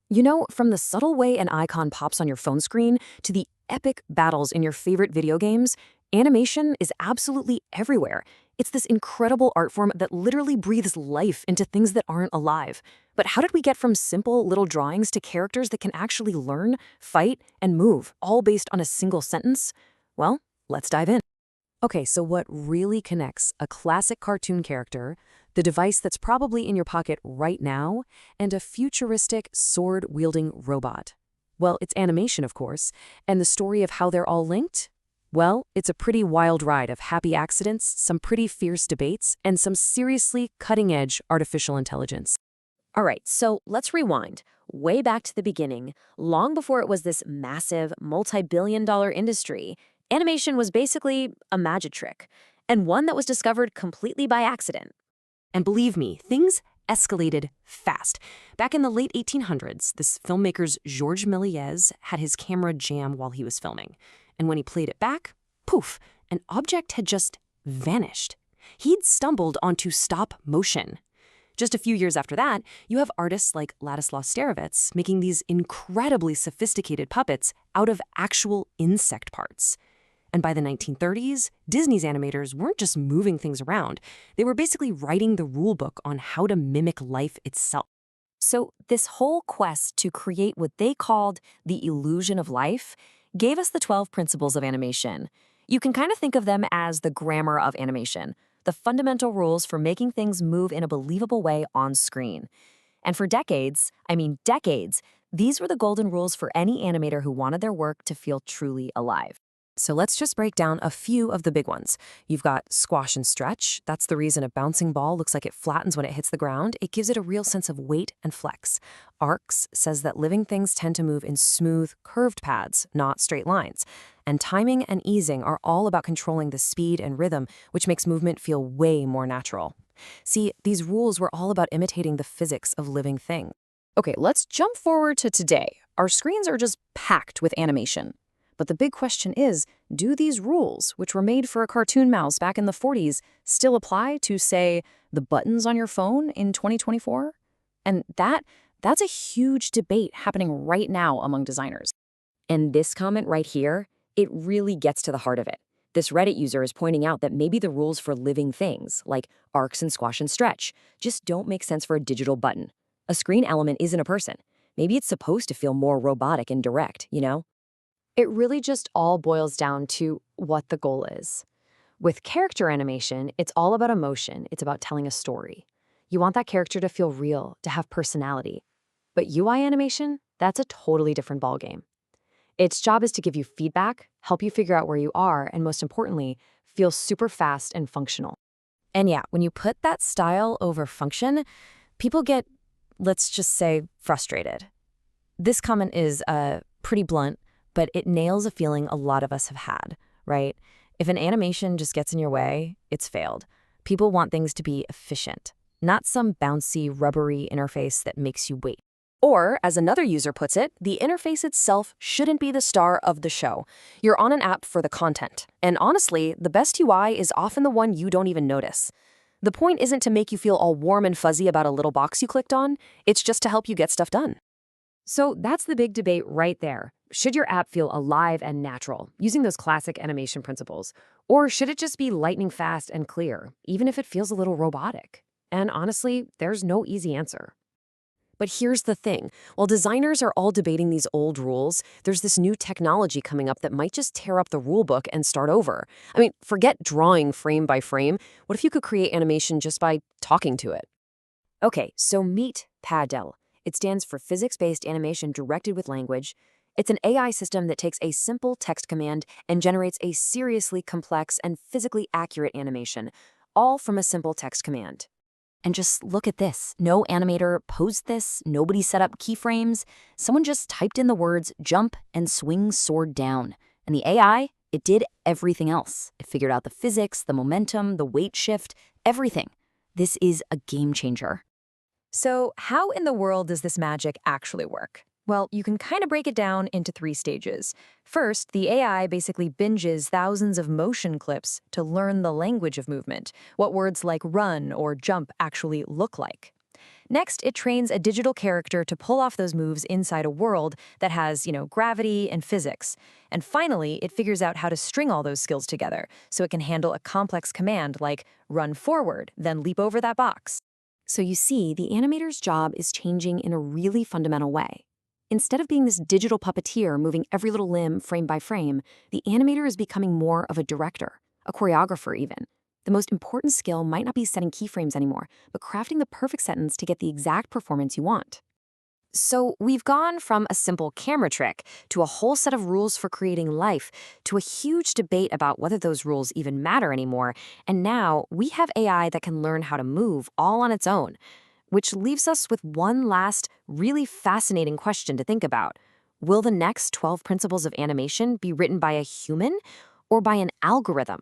You know, from the subtle way an icon pops on your phone screen to the epic battles in your favorite video games, animation is absolutely everywhere. It's this incredible art form that literally breathes life into things that aren't alive. But how did we get from simple little drawings to characters that can actually learn, fight, and move, all based on a single sentence? Well, let's dive in. Okay, so what really connects a classic cartoon character, the device that's probably in your pocket right now, and a futuristic sword-wielding robot? Well, it's animation, of course, and the story of how they're all linked? Well, it's a pretty wild ride of happy accidents, some pretty fierce debates, and some seriously cutting-edge artificial intelligence. All right, so let's rewind way back to the beginning. Long before it was this massive, multi-billion-dollar industry, animation was basically a magic trick, and one that was discovered completely by accident. And believe me, things escalated fast. Back in the late 1800s, this filmmaker's Georges Méliès had his camera jam while he was filming. And when he played it back, poof, an object had just vanished. He'd stumbled onto stop motion. Just a few years after that, you have artists like Ladislav Starevitz making these incredibly sophisticated puppets out of actual insect parts. And by the 1930s, Disney's animators weren't just moving things around. They were basically writing the rulebook on how to mimic life itself. So this whole quest to create what they called the illusion of life gave us the 12 principles of animation. You can kind of think of them as the grammar of animation, the fundamental rules for making things move in a believable way on screen. And for decades, I mean decades, these were the golden rules for any animator who wanted their work to feel truly alive. So let's just break down a few of the big ones. You've got squash and stretch. That's the reason a bouncing ball looks like it flattens when it hits the ground. It gives it a real sense of weight and flex. Arcs says that living things tend to move in smooth, curved paths, not straight lines. And timing and easing are all about controlling the speed and rhythm, which makes movement feel way more natural. See, these rules were all about imitating the physics of living things. Okay, let's jump forward to today. Our screens are just packed with animation. But the big question is, do these rules, which were made for a cartoon mouse back in the 40s, still apply to, say, the buttons on your phone in 2024? And that's a huge debate happening right now among designers. And this comment right here, it really gets to the heart of it. This Reddit user is pointing out that maybe the rules for living things, like arcs and squash and stretch, just don't make sense for a digital button. A screen element isn't a person. Maybe it's supposed to feel more robotic and direct, you know? It really just all boils down to what the goal is. With character animation, it's all about emotion. It's about telling a story. You want that character to feel real, to have personality. But UI animation, that's a totally different ballgame. Its job is to give you feedback, help you figure out where you are, and most importantly, feel super fast and functional. And yeah, when you put that style over function, people get, let's just say, frustrated. This comment is pretty blunt, but it nails a feeling a lot of us have had, right? If an animation just gets in your way, it's failed. People want things to be efficient, not some bouncy, rubbery interface that makes you wait. Or, as another user puts it, the interface itself shouldn't be the star of the show. You're on an app for the content. And honestly, the best UI is often the one you don't even notice. The point isn't to make you feel all warm and fuzzy about a little box you clicked on. It's just to help you get stuff done. So that's the big debate right there. Should your app feel alive and natural, using those classic animation principles? Or should it just be lightning fast and clear, even if it feels a little robotic? And honestly, there's no easy answer. But here's the thing. While designers are all debating these old rules, there's this new technology coming up that might just tear up the rulebook and start over. I mean, forget drawing frame by frame. What if you could create animation just by talking to it? Okay, so meet PADL. It stands for Physics-Based Animation Directed with Language. It's an AI system that takes a simple text command and generates a seriously complex and physically accurate animation, all from a simple text command. And just look at this. No animator posed this, nobody set up keyframes. Someone just typed in the words jump and swing sword down. And the AI, it did everything else. It figured out the physics, the momentum, the weight shift, everything. This is a game changer. So how in the world does this magic actually work? Well, you can kind of break it down into 3 stages. First, the AI basically binges thousands of motion clips to learn the language of movement, what words like run or jump actually look like. Next, it trains a digital character to pull off those moves inside a world that has, gravity and physics. And finally, it figures out how to string all those skills together so it can handle a complex command like run forward, then leap over that box. So you see, the animator's job is changing in a really fundamental way. Instead of being this digital puppeteer moving every little limb frame by frame, the animator is becoming more of a director, a choreographer even. The most important skill might not be setting keyframes anymore, but crafting the perfect sentence to get the exact performance you want. So we've gone from a simple camera trick to a whole set of rules for creating life to a huge debate about whether those rules even matter anymore. And now we have AI that can learn how to move all on its own, which leaves us with one last really fascinating question to think about. Will the next 12 principles of animation be written by a human or by an algorithm?